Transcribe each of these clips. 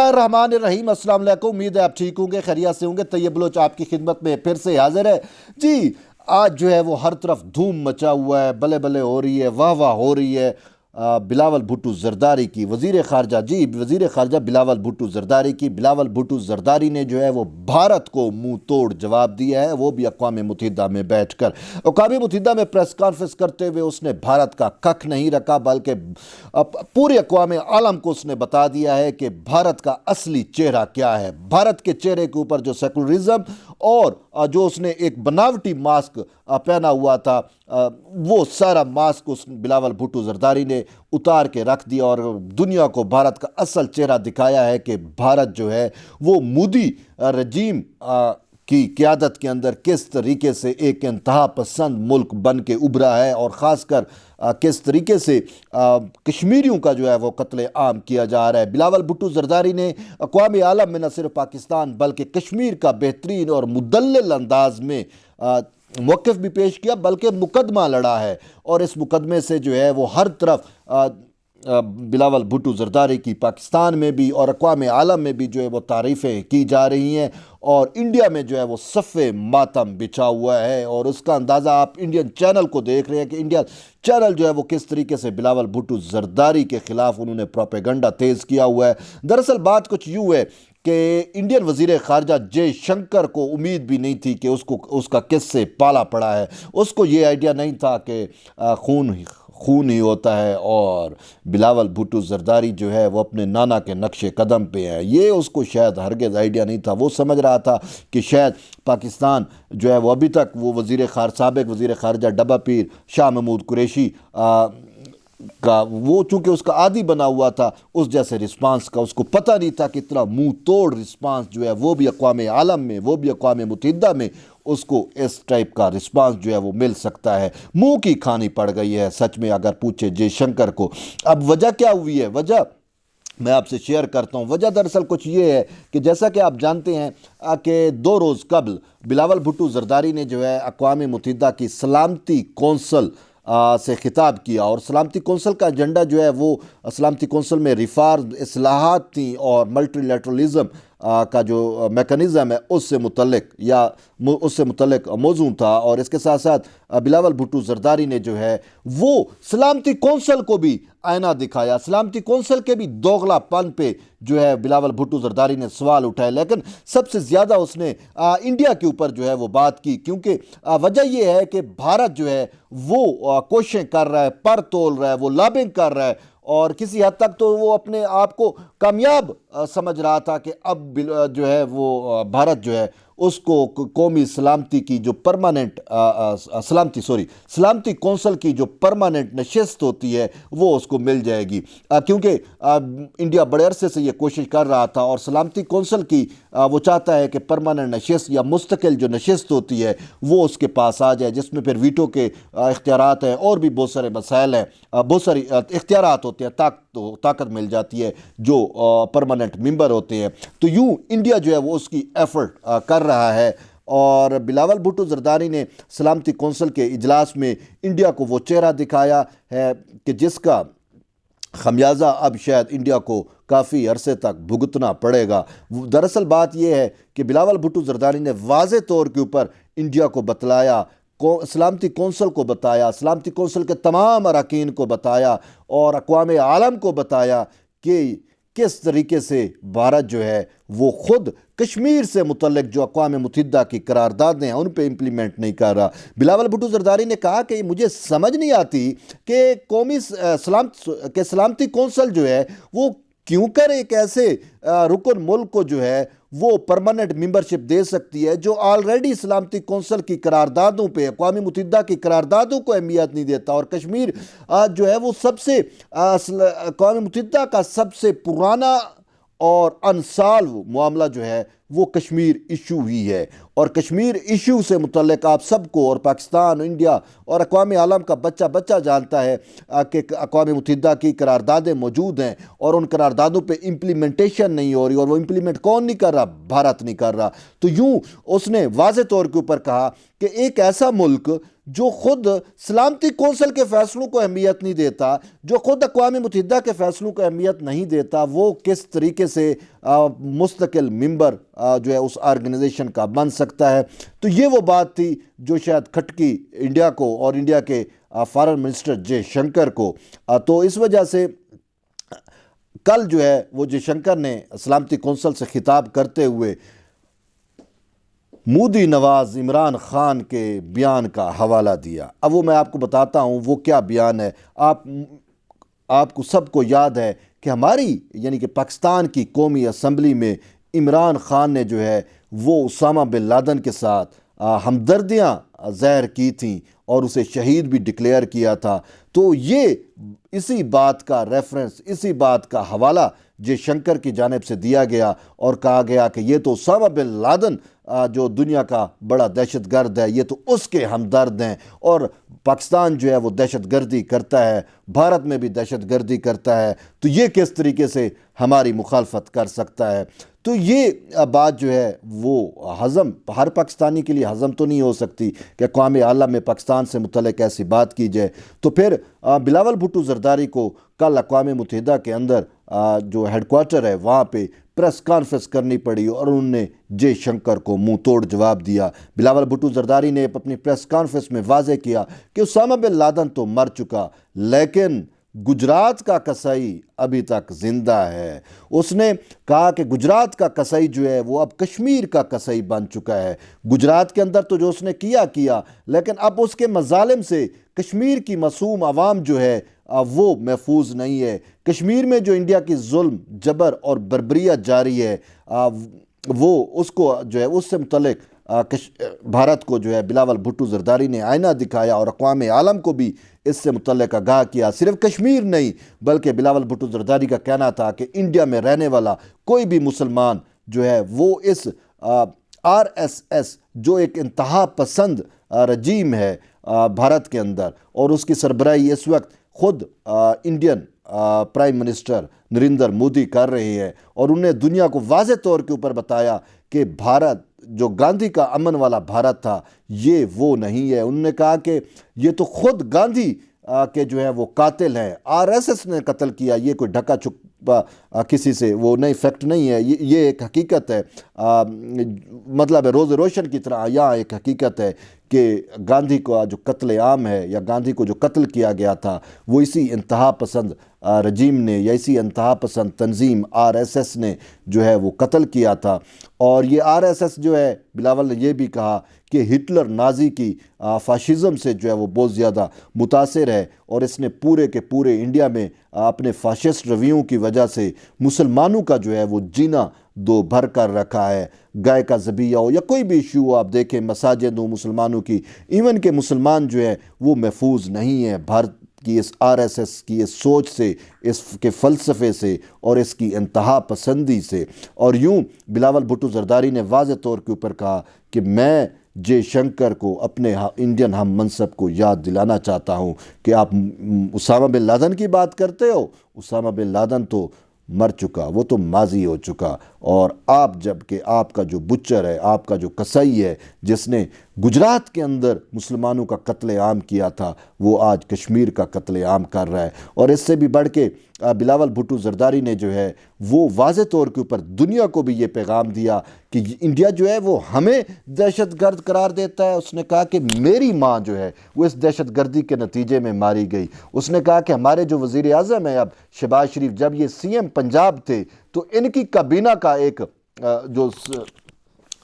الرحمن الرحیم، السلام علیکم۔ امید ہے آپ ٹھیک ہوں گے، خیریت سے ہوں گے۔ طیب بلوچ آپ کی خدمت میں پھر سے حاضر ہے جی۔ آج جو ہے وہ ہر طرف دھوم مچا ہوا ہے، بلے بلے ہو رہی ہے، واہ واہ ہو رہی ہے بلاول بھٹو زرداری کی، وزیر خارجہ وزیر خارجہ بلاول بھٹو زرداری کی۔ بلاول بھٹو زرداری نے جو ہے وہ بھارت کو منہ توڑ جواب دیا ہے، وہ بھی اقوام متحدہ میں بیٹھ کر۔ اقوام متحدہ میں پریس کانفرنس کرتے ہوئے اس نے بھارت کا ککھ نہیں رکھا، بلکہ پورے اقوام عالم کو اس نے بتا دیا ہے کہ بھارت کا اصلی چہرہ کیا ہے۔ بھارت کے چہرے کے اوپر جو سیکولرزم اور جو اس نے ایک بناوٹی ماسک پہنا ہوا تھا، وہ سارا ماسک اس بلاول بھٹو زرداری نے اتار کے رکھ دیا اور دنیا کو بھارت کا اصل چہرہ دکھایا ہے کہ بھارت جو ہے وہ مودی رجیم کی قیادت کے اندر کس طریقے سے ایک انتہا پسند ملک بن کے ابھرا ہے، اور خاص کر کس طریقے سے کشمیریوں کا جو ہے وہ قتل عام کیا جا رہا ہے۔ بلاول بھٹو زرداری نے اقوام عالم میں نہ صرف پاکستان بلکہ کشمیر کا بہترین اور مدلل انداز میں موقف بھی پیش کیا، بلکہ مقدمہ لڑا ہے، اور اس مقدمے سے جو ہے وہ ہر طرف بلاول بھٹو زرداری کی پاکستان میں بھی اور اقوام عالم میں بھی جو ہے وہ تعریفیں کی جا رہی ہیں، اور انڈیا میں جو ہے وہ صف ماتم بچھا ہوا ہے۔ اور اس کا اندازہ آپ انڈین چینل کو دیکھ رہے ہیں کہ انڈیا چینل جو ہے وہ کس طریقے سے بلاول بھٹو زرداری کے خلاف انہوں نے پروپیگنڈا تیز کیا ہوا ہے۔ دراصل بات کچھ یوں ہے کہ انڈین وزیر خارجہ جے شنکر کو امید بھی نہیں تھی کہ اس کا کس سے پالا پڑا ہے۔ اس کو یہ آئیڈیا نہیں تھا کہ خون ہی ہوتا ہے، اور بلاول بھٹو زرداری جو ہے وہ اپنے نانا کے نقش قدم پہ ہے۔ یہ اس کو شاید ہرگز آئیڈیا نہیں تھا۔ وہ سمجھ رہا تھا کہ شاید پاکستان جو ہے وہ ابھی تک وہ سابق وزیر خارجہ ڈبہ پیر شاہ محمود قریشی کا وہ چونکہ اس کا عادی بنا ہوا تھا اس جیسے رسپانس کا، اس کو پتہ نہیں تھا کہ اتنا منہ توڑ رسپانس جو ہے وہ بھی اقوام عالم میں، وہ بھی اقوام متحدہ میں اس کو اس ٹائپ کا رسپانس جو ہے وہ مل سکتا ہے۔ منہ کی کھانی پڑ گئی ہے سچ میں اگر پوچھے جے شنکر کو۔ اب وجہ کیا ہوئی ہے؟ وجہ میں آپ سے شیئر کرتا ہوں۔ وجہ دراصل کچھ یہ ہے کہ جیسا کہ آپ جانتے ہیں کہ 2 روز قبل بلاول بھٹو زرداری نے جو ہے اقوام متحدہ کی سلامتی کونسل سے خطاب کیا، اور سلامتی کونسل کا ایجنڈا جو ہے وہ سلامتی کونسل میں ریفارم اصلاحات تھیں، اور ملٹی لیٹرلزم کا جو میکنزم ہے اس سے متعلق موضوع تھا۔ اور اس کے ساتھ ساتھ بلاول بھٹو زرداری نے جو ہے وہ سلامتی کونسل کو بھی آئینہ دکھایا، سلامتی کونسل کے بھی دوغلا پن پہ جو ہے بلاول بھٹو زرداری نے سوال اٹھائے، لیکن سب سے زیادہ اس نے انڈیا کے اوپر جو ہے وہ بات کی، کیونکہ وجہ یہ ہے کہ بھارت جو ہے وہ کوششیں کر رہا ہے، پر تول رہا ہے، وہ لابنگ کر رہا ہے، اور کسی حد تک تو وہ اپنے آپ کو کامیاب سمجھ رہا تھا کہ اب جو ہے وہ بھارت جو ہے اس کو قومی سلامتی کی جو سلامتی کونسل کی جو پرماننٹ نشست ہوتی ہے وہ اس کو مل جائے گی، کیونکہ انڈیا بڑے عرصے سے یہ کوشش کر رہا تھا، اور سلامتی کونسل کی وہ چاہتا ہے کہ پرماننٹ نشست یا مستقل جو نشست ہوتی ہے وہ اس کے پاس آ جائے، جس میں پھر ویٹو کے اختیارات ہیں، اور بھی بہت سارے مسائل ہیں، بہت ساری اختیارات ہوتے ہیں، طاقت مل جاتی ہے جو پرماننٹ ممبر ہوتے ہیں۔ تو یوں انڈیا جو ہے وہ اس کی ایفرٹ کر رہا ہے، اور بلاول بھٹو زرداری نے سلامتی کونسل کے اجلاس میں انڈیا کو وہ چہرہ دکھایا ہے کہ جس کا خمیازہ اب شاید انڈیا کو کافی عرصے تک بھگتنا پڑے گا۔ دراصل بات یہ ہے کہ بلاول بھٹو زرداری نے واضح طور کے اوپر انڈیا کو بتلایا، سلامتی کونسل کو بتایا، سلامتی کونسل کے تمام اراکین کو بتایا، اور اقوام عالم کو بتایا کہ کس طریقے سے بھارت جو ہے وہ خود کشمیر سے متعلق جو اقوام متحدہ کی قراردادیں ہیں ان پہ امپلیمنٹ نہیں کر رہا۔ بلاول بھٹو زرداری نے کہا کہ مجھے سمجھ نہیں آتی کہ سلامتی کونسل جو ہے وہ کیوں کر ایک ایسے رکن ملک کو جو ہے وہ پرماننٹ ممبرشپ دے سکتی ہے جو آلریڈی سلامتی کونسل کی قراردادوں پہ، اقوام متحدہ کی قراردادوں کو اہمیت نہیں دیتا، اور کشمیر جو ہے وہ اقوام متحدہ کا سب سے پرانا اور انسالو معاملہ جو ہے وہ کشمیر ایشو ہی ہے، اور کشمیر ایشو سے متعلق آپ سب کو، اور پاکستان، انڈیا اور اقوام عالم کا بچہ جانتا ہے کہ اقوام متحدہ کی قراردادیں موجود ہیں، اور ان قراردادوں پہ امپلیمنٹیشن نہیں ہو رہی، اور وہ امپلیمنٹ کون نہیں کر رہا؟ بھارت نہیں کر رہا۔ تو یوں اس نے واضح طور کے اوپر کہا کہ ایک ایسا ملک جو خود سلامتی کونسل کے فیصلوں کو اہمیت نہیں دیتا، جو خود اقوام متحدہ کے فیصلوں کو اہمیت نہیں دیتا، وہ کس طریقے سے مستقل ممبر جو ہے اس آرگنائزیشن کا بن سکتا ہے؟ تو یہ وہ بات تھی جو شاید کھٹکی انڈیا کو اور انڈیا کے فارن منسٹر جے شنکر کو۔ تو اس وجہ سے کل جو ہے وہ جے شنکر نے سلامتی کونسل سے خطاب کرتے ہوئے مودی نواز عمران خان کے بیان کا حوالہ دیا۔ اب وہ میں آپ کو بتاتا ہوں وہ کیا بیان ہے۔ آپ کو سب کو یاد ہے کہ ہماری یعنی کہ پاکستان کی قومی اسمبلی میں عمران خان نے جو ہے وہ اسامہ بن لادن کے ساتھ ہمدردیاں ظاہر کی تھیں اور اسے شہید بھی ڈکلیئر کیا تھا۔ تو یہ اسی بات کا ریفرنس، اسی بات کا حوالہ جے شنکر کی جانب سے دیا گیا اور کہا گیا کہ یہ تو اسامہ بن لادن جو دنیا کا بڑا دہشت گرد ہے، یہ تو اس کے ہمدرد ہیں، اور پاکستان جو ہے وہ دہشت گردی کرتا ہے، بھارت میں بھی دہشت گردی کرتا ہے، تو یہ کس طریقے سے ہماری مخالفت کر سکتا ہے؟ تو یہ بات جو ہے وہ ہضم ہر پاکستانی کے لیے ہضم تو نہیں ہو سکتی کہ اقوام عالم میں پاکستان سے متعلق ایسی بات کی جائے۔ تو پھر بلاول بھٹو زرداری کو کل اقوام متحدہ کے اندر جو ہیڈ کوارٹر ہے وہاں پہ پریس کانفرنس کرنی پڑی اور انہوں نے جے شنکر کو منہ توڑ جواب دیا۔ بلاول بھٹو زرداری نے اپنی پریس کانفرنس میں واضح کیا کہ اسامہ بن لادن تو مر چکا، لیکن گجرات کا قصائی ابھی تک زندہ ہے۔ اس نے کہا کہ گجرات کا قصائی جو ہے وہ اب کشمیر کا قصائی بن چکا ہے۔ گجرات کے اندر تو جو اس نے کیا لیکن اب اس کے مظالم سے کشمیر کی معصوم عوام جو ہے وہ محفوظ نہیں ہے۔ کشمیر میں جو انڈیا کی ظلم، جبر اور بربریت جاری ہے وہ اس کو جو ہے اس سے متعلق بھارت کو جو ہے بلاول بھٹو زرداری نے آئینہ دکھایا اور اقوام عالم کو بھی اس سے متعلق آگاہ کیا۔ صرف کشمیر نہیں بلکہ بلاول بھٹو زرداری کا کہنا تھا کہ انڈیا میں رہنے والا کوئی بھی مسلمان جو ہے وہ اس RSS جو ایک انتہا پسند رجیم ہے بھارت کے اندر، اور اس کی سربراہی اس وقت خود Indian prime minister Narendra Modi کر رہے ہیں، اور انہوں نے دنیا کو واضح طور کے اوپر بتایا کہ بھارت جو گاندھی کا امن والا بھارت تھا یہ وہ نہیں ہے۔ انہوں نے کہا کہ یہ تو خود گاندھی کے جو ہے وہ قاتل ہیں، RSS نے قتل کیا، یہ کوئی ڈھکا چھپا کسی سے وہ نہیں، فیکٹ نہیں ہے، یہ ایک حقیقت ہے، مطلب ہے روز روشن کی طرح یہاں ایک حقیقت ہے کہ گاندھی کا جو قتل عام ہے یا گاندھی کو جو قتل کیا گیا تھا وہ اسی انتہا پسند رجیم نے یا اسی انتہا پسند تنظیم RSS نے جو ہے وہ قتل کیا تھا۔ اور یہ RSS جو ہے بلاول نے یہ بھی کہا کہ ہٹلر نازی کی فاشزم سے جو ہے وہ بہت زیادہ متاثر ہے، اور اس نے پورے کے پورے انڈیا میں اپنے فاشسٹ رویوں کی وجہ سے مسلمانوں کا جو ہے وہ جینا دو بھر کر رکھا ہے۔ گائے کا ذبیحہ ہو یا کوئی بھی ایشو ہو، آپ دیکھیں مساجد ہوں مسلمانوں کی، ایون کہ مسلمان جو ہے وہ محفوظ نہیں ہے بھارت کی اس RSS کی اس سوچ سے، اس کے فلسفے سے اور اس کی انتہا پسندی سے۔ اور یوں بلاول بھٹو زرداری نے واضح طور کے اوپر کہا کہ میں جے شنکر کو اپنے انڈین ہم منصب کو یاد دلانا چاہتا ہوں کہ آپ اسامہ بن لادن کی بات کرتے ہو، اسامہ بن لادن تو مر چکا، وہ تو ماضی ہو چکا، اور آپ جب کہ آپ کا جو بچر ہے، آپ کا جو قصائی ہے جس نے گجرات کے اندر مسلمانوں کا قتل عام کیا تھا، وہ آج کشمیر کا قتل عام کر رہا ہے۔ اور اس سے بھی بڑھ کے بلاول بھٹو زرداری نے جو ہے وہ واضح طور کے اوپر دنیا کو بھی یہ پیغام دیا کہ انڈیا جو ہے وہ ہمیں دہشت گرد قرار دیتا ہے۔ اس نے کہا کہ میری ماں جو ہے وہ اس دہشت گردی کے نتیجے میں ماری گئی۔ اس نے کہا کہ ہمارے جو وزیر اعظم ہیں اب شہباز شریف، جب یہ CM پنجاب تھے تو ان کی کابینہ کا ایک جو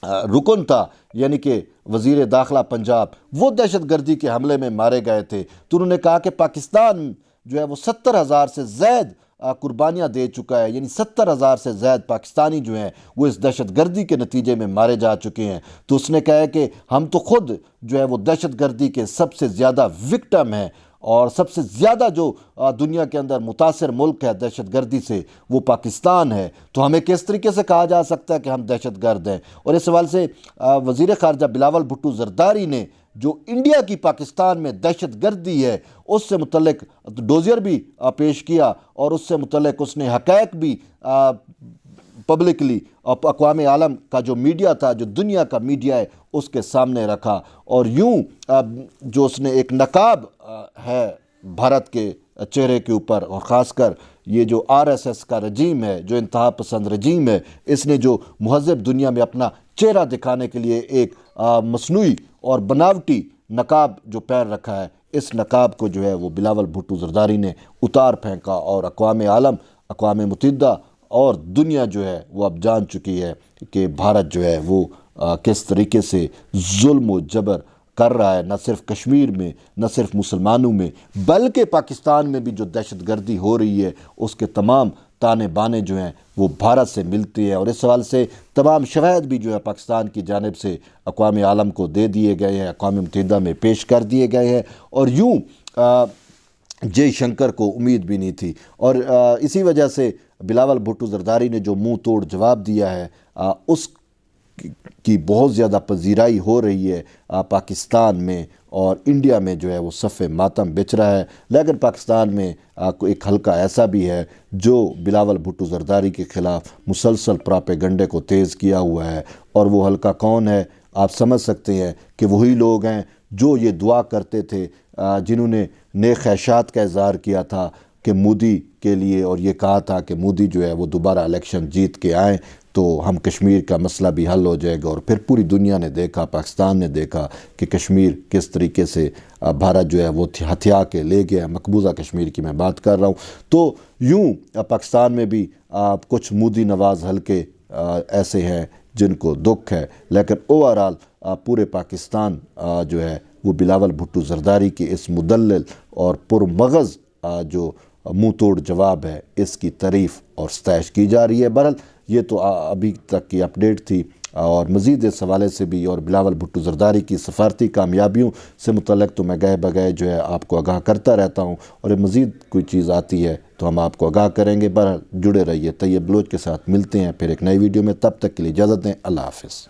رکن تھا یعنی کہ وزیر داخلہ پنجاب، وہ دہشت گردی کے حملے میں مارے گئے تھے۔ تو انہوں نے کہا کہ پاکستان جو ہے وہ 70,000 سے زائد قربانیاں دے چکا ہے، یعنی 70,000 سے زائد پاکستانی جو ہیں وہ اس دہشت گردی کے نتیجے میں مارے جا چکے ہیں۔ تو اس نے کہا کہ ہم تو خود جو ہے وہ دہشت گردی کے سب سے زیادہ وکٹم ہیں، اور سب سے زیادہ جو دنیا کے اندر متاثر ملک ہے دہشت گردی سے وہ پاکستان ہے۔ تو ہمیں کس طریقے سے کہا جا سکتا ہے کہ ہم دہشت گرد ہیں؟ اور اس سوال سے وزیر خارجہ بلاول بھٹو زرداری نے جو انڈیا کی پاکستان میں دہشت گردی ہے اس سے متعلق ڈوزیر بھی پیش کیا، اور اس سے متعلق اس نے حقائق بھی پبلکلی اقوام عالم کا جو میڈیا تھا، جو دنیا کا میڈیا ہے، اس کے سامنے رکھا، اور یوں جو اس نے ایک نقاب ہے بھارت کے چہرے کے اوپر، اور خاص کر یہ جو RSS کا رجیم ہے، جو انتہا پسند رجیم ہے، اس نے جو مہذب دنیا میں اپنا چہرہ دکھانے کے لیے ایک مصنوعی اور بناوٹی نقاب جو پہن رکھا ہے، اس نقاب کو جو ہے وہ بلاول بھٹو زرداری نے اتار پھینکا، اور اقوام عالم، اقوام متحدہ اور دنیا جو ہے وہ اب جان چکی ہے کہ بھارت جو ہے وہ کس طریقے سے ظلم و جبر کر رہا ہے، نہ صرف کشمیر میں، نہ صرف مسلمانوں میں، بلکہ پاکستان میں بھی جو دہشت گردی ہو رہی ہے اس کے تمام تانے بانے جو ہیں وہ بھارت سے ملتی ہیں، اور اس حوالے سے تمام شواہد بھی جو ہے پاکستان کی جانب سے اقوام عالم کو دے دیے گئے ہیں، اقوام متحدہ میں پیش کر دیے گئے ہیں، اور یوں جے شنکر کو امید بھی نہیں تھی، اور اسی وجہ سے بلاول بھٹو زرداری نے جو منہ توڑ جواب دیا ہے، اس کی بہت زیادہ پذیرائی ہو رہی ہے پاکستان میں، اور انڈیا میں جو ہے وہ صف ماتم بچھ رہا ہے، لیکن پاکستان میں ایک حلقہ ایسا بھی ہے جو بلاول بھٹو زرداری کے خلاف مسلسل پراپیگنڈے کو تیز کیا ہوا ہے، اور وہ حلقہ کون ہے؟ آپ سمجھ سکتے ہیں کہ وہی لوگ ہیں جو یہ دعا کرتے تھے، جنہوں نے نیک خواہشات کا اظہار کیا تھا کہ مودی کے لیے، اور یہ کہا تھا کہ مودی جو ہے وہ دوبارہ الیکشن جیت کے آئیں تو ہم کشمیر کا مسئلہ بھی حل ہو جائے گا، اور پھر پوری دنیا نے دیکھا، پاکستان نے دیکھا کہ کشمیر کس طریقے سے بھارت جو ہے وہ ہتھیا کے لے گیا، مقبوضہ کشمیر کی میں بات کر رہا ہوں۔ تو یوں پاکستان میں بھی کچھ مودی نواز حلقے ایسے ہیں جن کو دکھ ہے، لیکن اوورآل پورے پاکستان جو ہے وہ بلاول بھٹو زرداری کی اس مدلل اور پرمغز جو منہ توڑ جواب ہے، اس کی تعریف اور ستائش کی جا رہی ہے۔ بہرحال یہ تو ابھی تک کی اپڈیٹ تھی، اور مزید اس حوالے سے بھی اور بلاول بھٹو زرداری کی سفارتی کامیابیوں سے متعلق تو میں گئے بگئے جو ہے آپ کو آگاہ کرتا رہتا ہوں، اور مزید کوئی چیز آتی ہے تو ہم آپ کو آگاہ کریں گے۔ بہرحال جڑے رہیے طیب بلوچ کے ساتھ، ملتے ہیں پھر ایک نئی ویڈیو میں، تب تک کے لیے اجازت دیں، اللہ حافظ۔